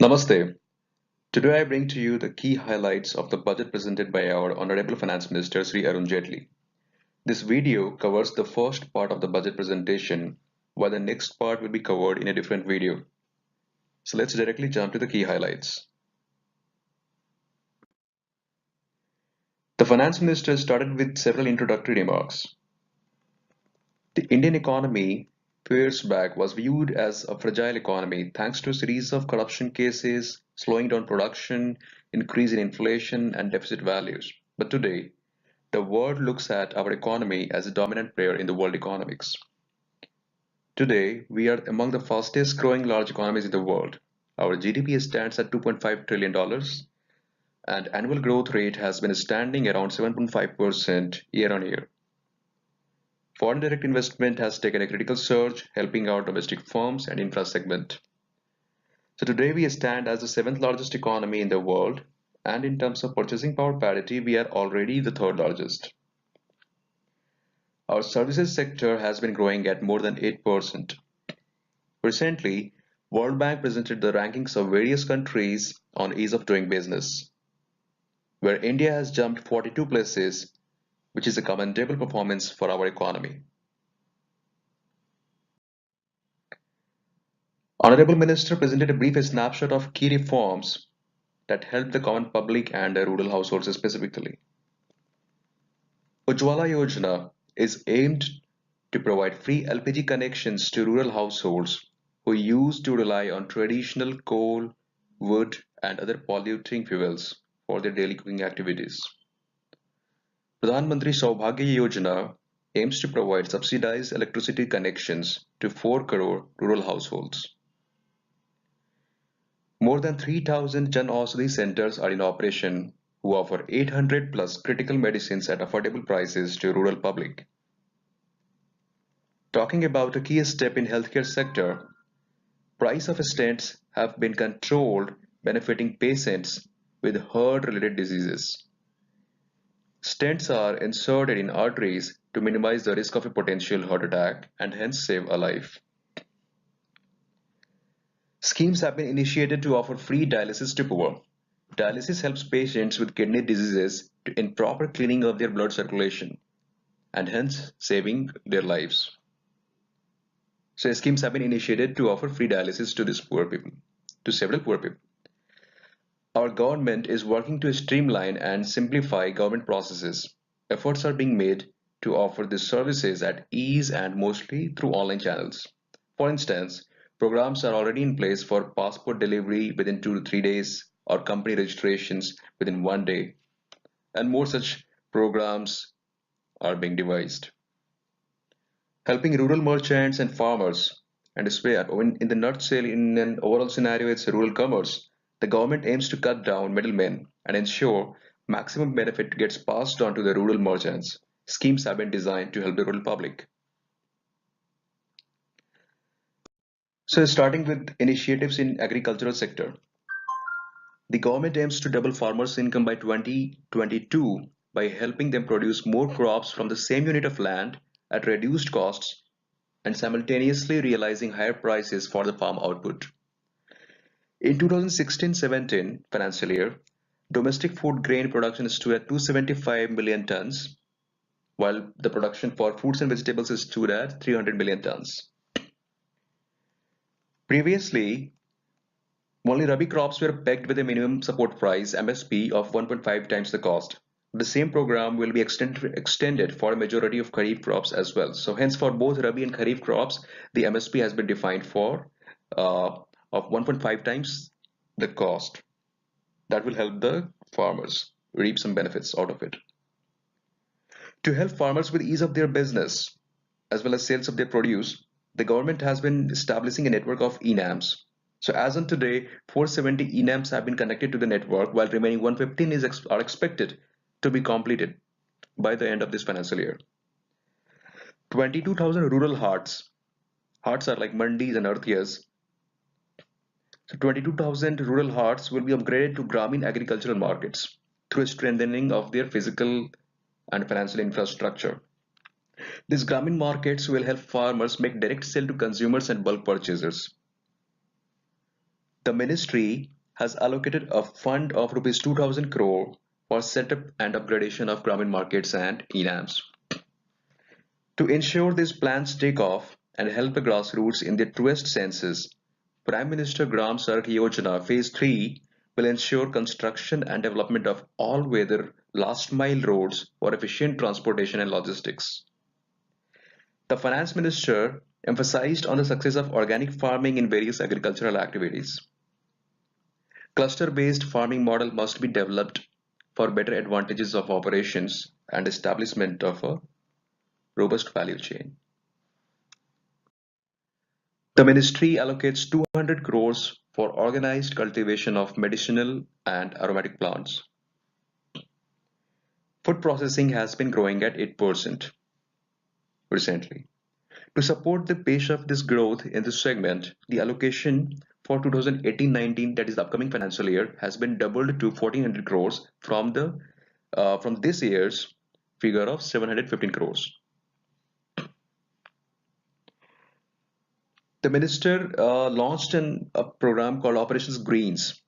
Namaste. Today I bring to you the key highlights of the budget presented by our Honorable Finance Minister Sri Arun Jaitley. This video covers the first part of the budget presentation, while the next part will be covered in a different video. So let's directly jump to the key highlights. The Finance Minister started with several introductory remarks. The Indian economy few years back was viewed as a fragile economy thanks to a series of corruption cases, slowing down production, increase in inflation and deficit values. But today, the world looks at our economy as a dominant player in the world economics. Today, we are among the fastest growing large economies in the world. Our GDP stands at $2.5 trillion and annual growth rate has been standing around 7.5% year on year. Foreign direct investment has taken a critical surge, helping our domestic firms and infra segment. So today we stand as the seventh largest economy in the world, and in terms of purchasing power parity, we are already the third largest. Our services sector has been growing at more than 8%. Recently, World Bank presented the rankings of various countries on ease of doing business, where India has jumped 42 places, which is a commendable performance for our economy. Honorable Minister presented a brief snapshot of key reforms that help the common public and the rural households specifically. Ujjwala Yojana is aimed to provide free LPG connections to rural households who used to rely on traditional coal, wood, and other polluting fuels for their daily cooking activities. Pradhan Mantri Saubhagya Yojana aims to provide subsidized electricity connections to 4 crore rural households. More than 3,000 Jan Aushadhi centers are in operation who offer 800 plus critical medicines at affordable prices to rural public. Talking about a key step in healthcare sector, price of stents have been controlled, benefiting patients with heart-related diseases. Stents are inserted in arteries to minimize the risk of a potential heart attack and hence save a life. Schemes have been initiated to offer free dialysis to poor. Dialysis helps patients with kidney diseases in proper cleaning of their blood circulation and hence saving their lives. So schemes have been initiated to offer free dialysis to these poor people, to several poor people. Our government is working to streamline and simplify government processes. Efforts are being made to offer these services at ease and mostly through online channels. For instance, programs are already in place for passport delivery within 2 to 3 days or company registrations within 1 day, and more such programs are being devised. Helping rural merchants and farmers, and in the nutshell, in an overall scenario, it's rural commerce. The government aims to cut down middlemen and ensure maximum benefit gets passed on to the rural merchants. Schemes have been designed to help the rural public. So starting with initiatives in agricultural sector, the government aims to double farmers' income by 2022 by helping them produce more crops from the same unit of land at reduced costs and simultaneously realizing higher prices for the farm output. In 2016-17 financial year, domestic food grain production stood at 275 million tons, while the production for fruits and vegetables stood at 300 million tons. Previously, only Rabi crops were pegged with a minimum support price (MSP) of 1.5 times the cost. The same program will be extended for a majority of Kharif crops as well. So hence for both Rabi and Kharif crops, the MSP has been defined for of 1.5 times the cost. That will help the farmers reap some benefits out of it. To help farmers with ease of their business as well as sales of their produce, the government has been establishing a network of ENAMs. So as on today, 470 ENAMs have been connected to the network, while remaining 115 are expected to be completed by the end of this financial year. 22,000 rural hearts are like mandis and earthias. So 22,000 rural hearts will be upgraded to Grameen agricultural markets through a strengthening of their physical and financial infrastructure. These Grameen markets will help farmers make direct sale to consumers and bulk purchasers. The ministry has allocated a fund of rupees 2000 crore for setup and upgradation of Gramin markets and ENAMs. To ensure these plans take off and help the grassroots in their truest senses, Prime Minister Gram Sadak Yojana Phase 3 will ensure construction and development of all-weather last-mile roads for efficient transportation and logistics. The Finance Minister emphasized on the success of organic farming in various agricultural activities. Cluster-based farming model must be developed for better advantages of operations and establishment of a robust value chain. The ministry allocates 200 crores for organized cultivation of medicinal and aromatic plants. Food processing has been growing at 8% recently. To support the pace of this growth in this segment, the allocation for 2018-19, that is the upcoming financial year, has been doubled to 1400 crores from this year's figure of 715 crores. The minister launched a program called Operations Greens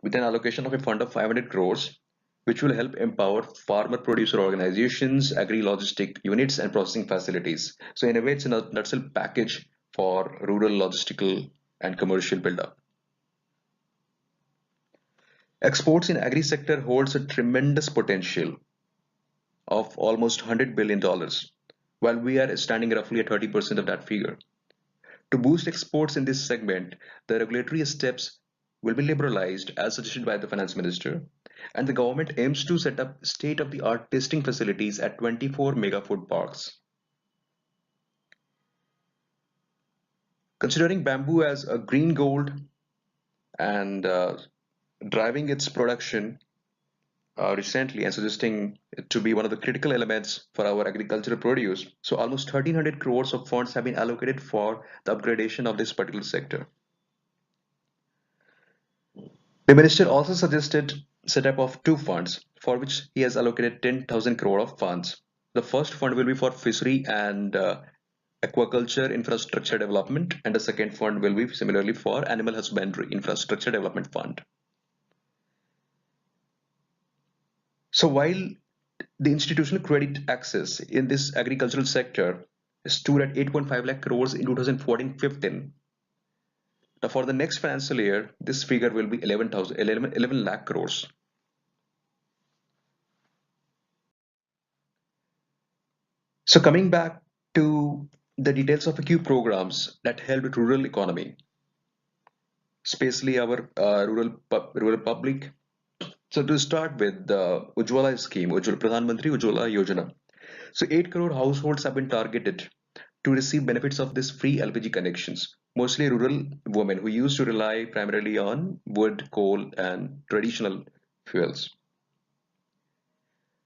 with an allocation of a fund of 500 crores, which will help empower farmer producer organizations, agri-logistic units, and processing facilities. So in a way, it's a nutshell package for rural logistical and commercial buildup. Exports in agri sector holds a tremendous potential of almost $100 billion, while we are standing roughly at 30% of that figure. To boost exports in this segment, the regulatory steps will be liberalized as suggested by the finance minister, and the government aims to set up state-of-the-art testing facilities at 24 mega food parks. Considering bamboo as a green gold and driving its production recently and suggesting it to be one of the critical elements for our agricultural produce, so almost 1300 crores of funds have been allocated for the upgradation of this particular sector. The minister also suggested setup of two funds for which he has allocated 10,000 crore of funds. The first fund will be for fishery and aquaculture infrastructure development, and the second fund will be similarly for animal husbandry infrastructure development fund. So while the institutional credit access in this agricultural sector stood at 8.5 lakh crores in 2014-15, now for the next financial year, this figure will be 11 lakh crores. So coming back to the details of a few programs that helped rural economy, especially our rural public. So to start with the Ujjwala scheme, Pradhan Mantri Ujjwala Yojana. So 8 crore households have been targeted to receive benefits of this free LPG connections, mostly rural women who used to rely primarily on wood, coal, and traditional fuels.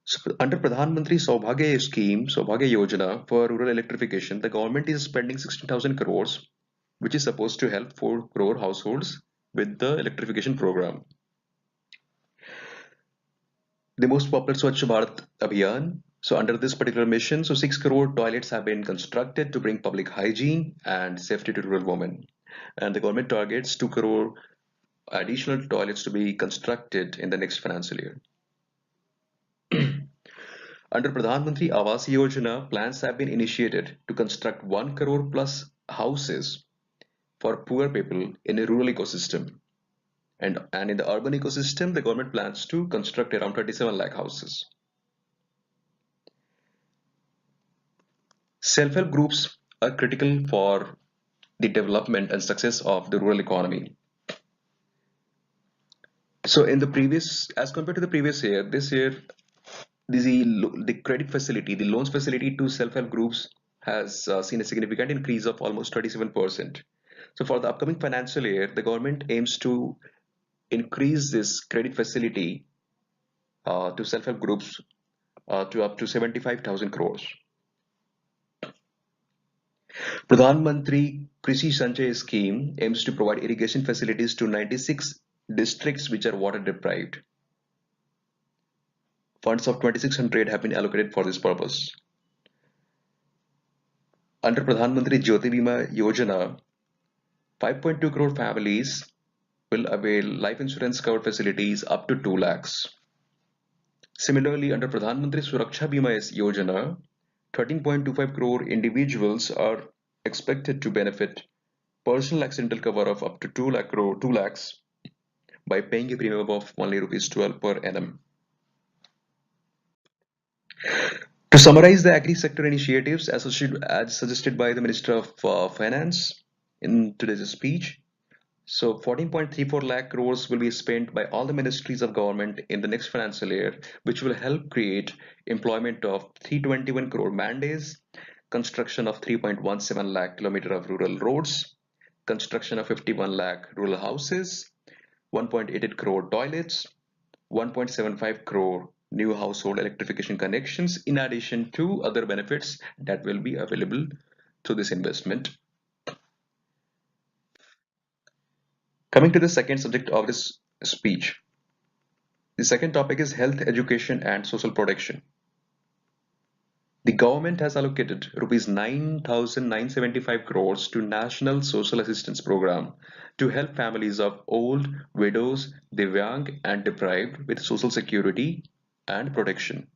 So under Pradhan Mantri Saubhagya scheme, Saubhagya Yojana for rural electrification, the government is spending 16,000 crores, which is supposed to help 4 crore households with the electrification program. The most popular Swachh Bharat Abhiyan. So under this particular mission, so 6 crore toilets have been constructed to bring public hygiene and safety to rural women. And the government targets 2 crore additional toilets to be constructed in the next financial year. Under Pradhan Mantri Awas Yojana, plans have been initiated to construct 1 crore plus houses for poor people in a rural ecosystem. And in the urban ecosystem, the government plans to construct around 37 lakh houses. Self-help groups are critical for the development and success of the rural economy. So in the previous, as compared to the previous year, this year, the credit facility, the loans facility to self-help groups has seen a significant increase of almost 37%. So for the upcoming financial year, the government aims to increase this credit facility to self-help groups to up to 75,000 crores. Pradhan Mantri Krishi Sanchay scheme aims to provide irrigation facilities to 96 districts which are water deprived. Funds of 2600 have been allocated for this purpose. Under Pradhan Mantri Jyoti Bima Yojana, 5.2 crore families will avail life insurance covered facilities up to 2 lakhs. Similarly, under Pradhan Mantri Suraksha Bima Yojana, 13.25 crore individuals are expected to benefit personal accidental cover of up to 2 lakhs by paying a premium of only rupees 12 per annum. To summarize the agri sector initiatives as suggested by the Minister of Finance in today's speech, so 14.34 lakh crores will be spent by all the ministries of government in the next financial year, which will help create employment of 321 crore man days, construction of 3.17 lakh kilometer of rural roads, construction of 51 lakh rural houses, 1.88 crore toilets, 1.75 crore new household electrification connections, in addition to other benefits that will be available through this investment. Coming to the second subject of this speech, the second topic is health, education, and social protection. The government has allocated rupees 9,975 crores to National Social Assistance Program to help families of old, widows, divyang, and deprived with social security and protection.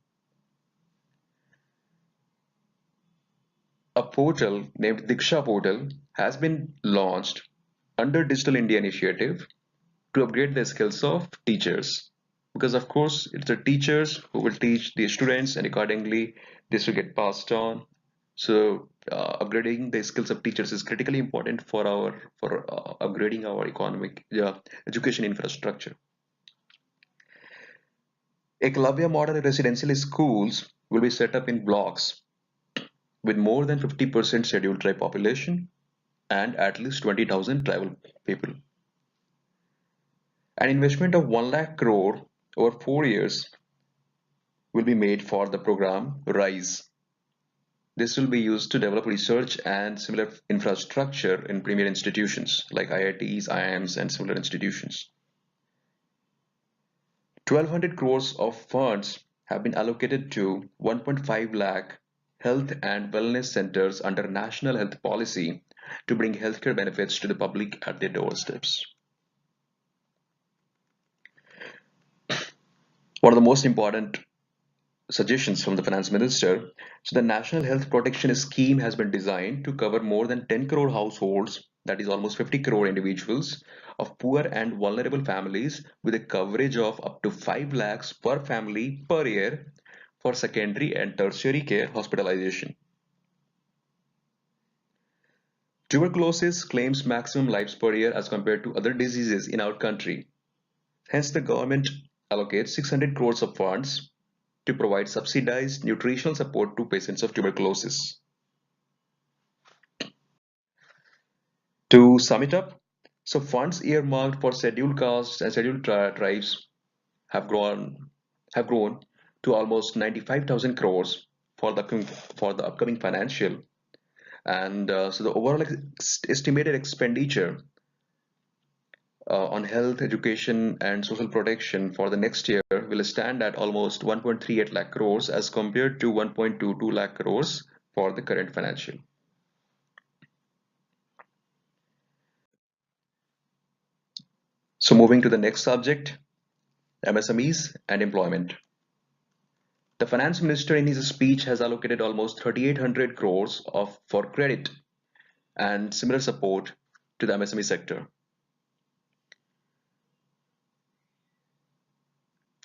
A portal named Diksha Portal has been launched under Digital India Initiative to upgrade the skills of teachers. Because of course, it's the teachers who will teach the students, and accordingly, this will get passed on. So, upgrading the skills of teachers is critically important for upgrading our economic education infrastructure. Eklavya model residential schools will be set up in blocks with more than 50% scheduled tribe population and at least 20,000 tribal people. An investment of 1 lakh crore over 4 years will be made for the program RISE. This will be used to develop research and similar infrastructure in premier institutions like IITs, IIMs, and similar institutions. 1,200 crores of funds have been allocated to 1.5 lakh health and wellness centers under national health policy to bring healthcare benefits to the public at their doorsteps. One of the most important suggestions from the finance minister. So the National Health Protection Scheme has been designed to cover more than 10 crore households, that is almost 50 crore individuals of poor and vulnerable families with a coverage of up to 5 lakhs per family per year for secondary and tertiary care hospitalization. Tuberculosis claims maximum lives per year as compared to other diseases in our country. Hence, the government allocates 600 crores of funds to provide subsidized nutritional support to patients of tuberculosis. To sum it up, so funds earmarked for scheduled castes and scheduled tribes have grown to almost 95,000 crores for the upcoming financial, and so the overall estimated expenditure on health, education, and social protection for the next year will stand at almost 1.38 lakh crores as compared to 1.22 lakh crores for the current financial. So moving to the next subject, MSMEs and employment. The finance minister in his speech has allocated almost 3,800 crores for credit and similar support to the MSME sector.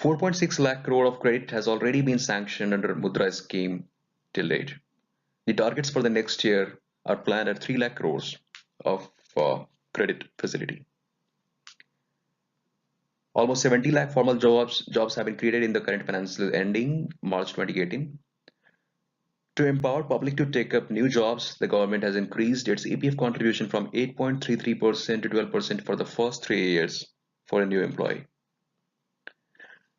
4.6 lakh crore of credit has already been sanctioned under Mudra scheme till date. The targets for the next year are planned at 3 lakh crores of credit facility. Almost 70 lakh formal jobs have been created in the current financial ending March 2018. To empower public to take up new jobs, the government has increased its EPF contribution from 8.33% to 12% for the first 3 years for a new employee.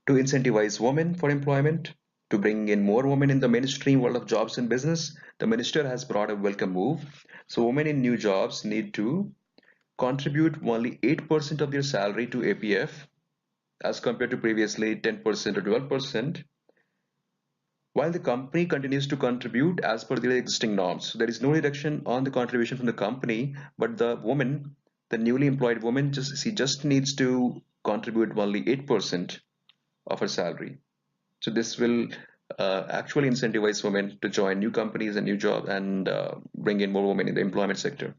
To incentivize women for employment, to bring in more women in the mainstream world of jobs and business, the minister has brought a welcome move. So women in new jobs need to contribute only 8% of their salary to APF as compared to previously 10% or 12%, while the company continues to contribute as per the existing norms. So there is no reduction on the contribution from the company, but the woman The newly employed woman just needs to contribute only 8% of her salary. So this will actually incentivize women to join new companies and new jobs and bring in more women in the employment sector.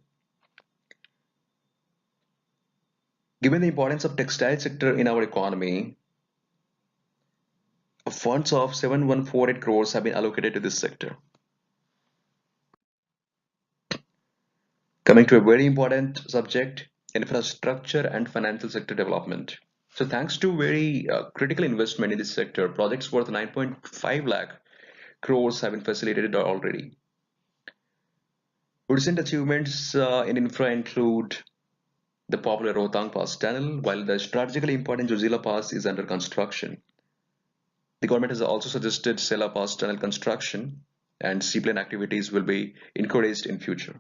Given the importance of textile sector in our economy, funds of 7148 crores have been allocated to this sector. Coming to a very important subject, infrastructure and financial sector development. So thanks to very critical investment in this sector, projects worth 9.5 lakh crores have been facilitated already. Recent achievements in infra include the popular Rohtang Pass tunnel, while the strategically important Jojila Pass is under construction. The government has also suggested Sela Pass tunnel construction, and seaplane activities will be encouraged in future.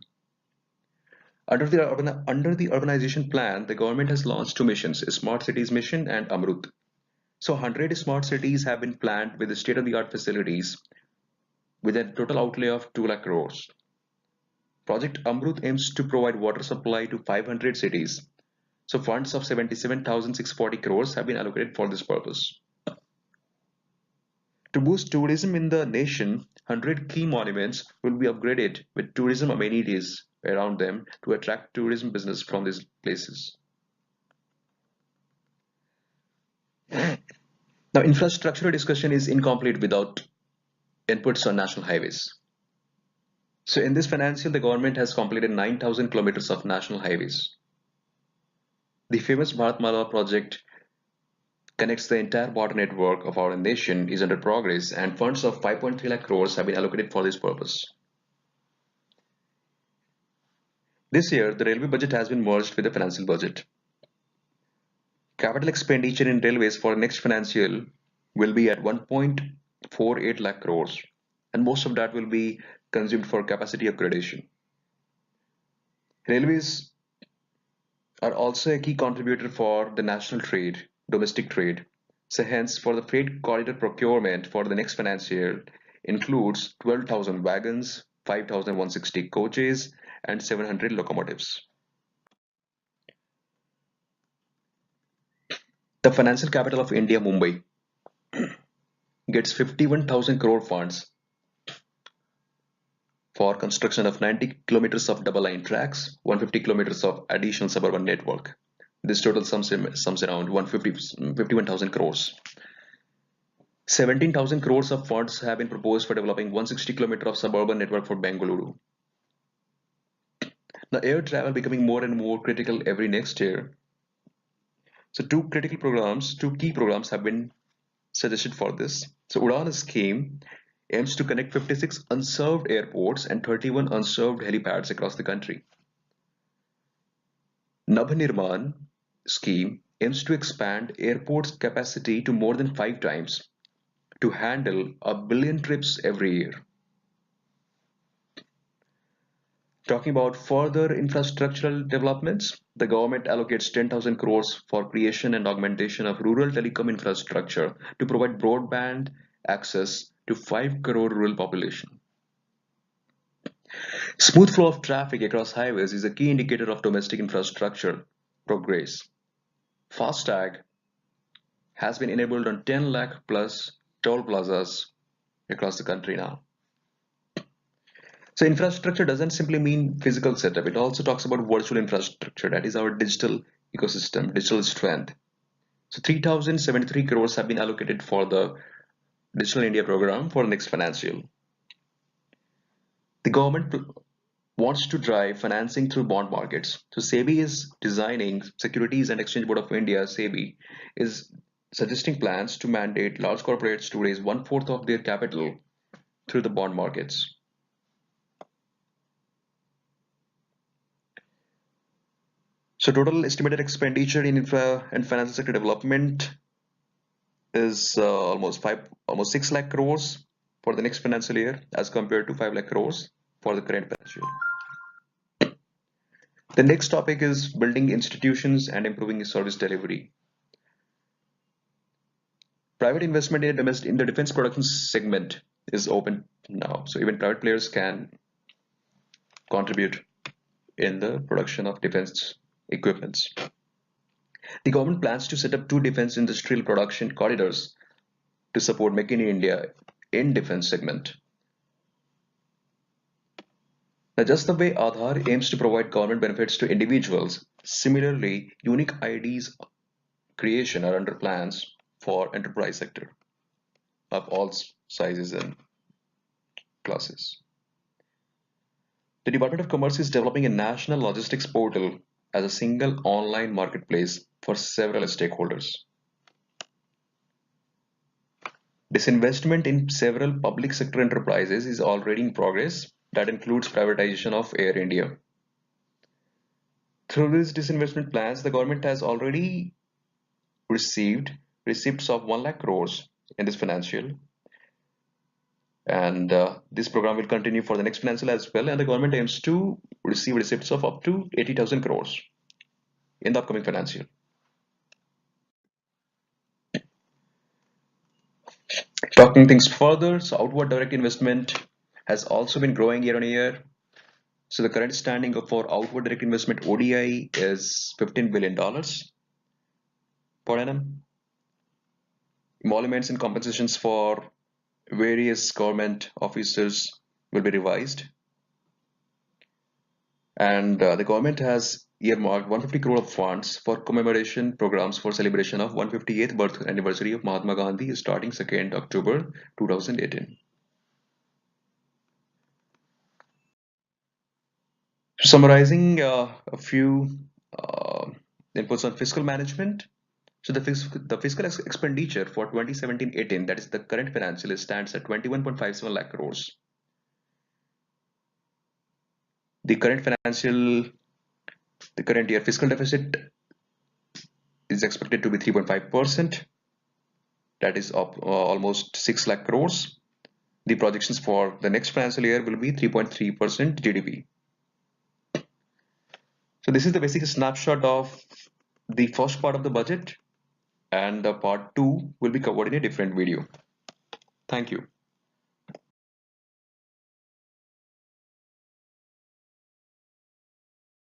Under the urbanization plan, the government has launched two missions, a Smart Cities mission and Amrut. So 100 smart cities have been planned with state-of-the-art facilities with a total outlay of 2 lakh crores. Project Amrut aims to provide water supply to 500 cities. So funds of 77,640 crores have been allocated for this purpose. To boost tourism in the nation, 100 key monuments will be upgraded with tourism amenities around them to attract tourism business from these places. Now, infrastructural discussion is incomplete without inputs on national highways. So in this financial, the government has completed 9,000 kilometers of national highways. The famous Bharatmala project connects the entire water network of our nation is under progress, and funds of 5.3 lakh crores have been allocated for this purpose. This year, the railway budget has been merged with the financial budget. Capital expenditure in railways for next financial will be at 1.48 lakh crores, and most of that will be consumed for capacity upgradation. Railways are also a key contributor for the national trade, domestic trade. So hence, for the freight corridor procurement for the next financial year includes 12,000 wagons, 5,160 coaches, and 700 locomotives. The financial capital of India, Mumbai, gets 51,000 crore funds for construction of 90 kilometers of double line tracks, 150 kilometers of additional suburban network. This total sums around 51,000 crores. 17,000 crores of funds have been proposed for developing 160 kilometers of suburban network for Bengaluru. Now, air travel becoming more and more critical every next year. So two key programs have been suggested for this. So Udan scheme aims to connect 56 unserved airports and 31 unserved helipads across the country. Nabhanirman scheme aims to expand airports capacity to more than 5 times to handle 1 billion trips every year. Talking about further infrastructural developments, the government allocates 10,000 crores for creation and augmentation of rural telecom infrastructure to provide broadband access to 5 crore rural population. Smooth flow of traffic across highways is a key indicator of domestic infrastructure progress. FASTag has been enabled on 10 lakh plus toll plazas across the country now. So infrastructure doesn't simply mean physical setup. It also talks about virtual infrastructure. That is our digital ecosystem, digital strength. So 3,073 crores have been allocated for the Digital India program for next financial. The government wants to drive financing through bond markets. So SEBI is designing, Securities and Exchange Board of India, SEBI, is suggesting plans to mandate large corporates to raise 1/4 of their capital through the bond markets. So total estimated expenditure in infra and financial sector development is almost 6 lakh crores for the next financial year as compared to 5 lakh crores for the current financial year. The next topic is building institutions and improving service delivery. Private investment in the defense production segment is open now, so even private players can contribute in the production of defense equipments. The government plans to set up 2 defense industrial production corridors to support Make in India in defense segment. Now, just the way Aadhaar aims to provide government benefits to individuals, similarly, unique IDs creation are under plans for enterprise sector of all sizes and classes. The Department of Commerce is developing a national logistics portal as a single online marketplace for several stakeholders. Disinvestment in several public sector enterprises is already in progress. That includes privatization of Air India. Through these disinvestment plans, the government has already received receipts of 1 lakh crores in this financial, and this program will continue for the next financial as well, and the government aims to receive receipts of up to 80,000 crores in the upcoming financial. Talking things further, so outward direct investment has also been growing year on year. So the current standing for outward direct investment ODI is $15 billion per annum. Emoluments and compensations for various government officers will be revised. And the government has earmarked 150 crore of funds for commemoration programs for celebration of 158th birth anniversary of Mahatma Gandhi starting 2nd October 2018. Summarizing a few inputs on fiscal management. So the fiscal expenditure for 2017-18, that is the current financial, stands at 21.57 lakh crores. The current year fiscal deficit is expected to be 3.5%. That is up almost 6 lakh crores. The projections for the next financial year will be 3.3% GDP. So this is the basic snapshot of the first part of the budget, and the part 2 will be covered in a different video. Thank you.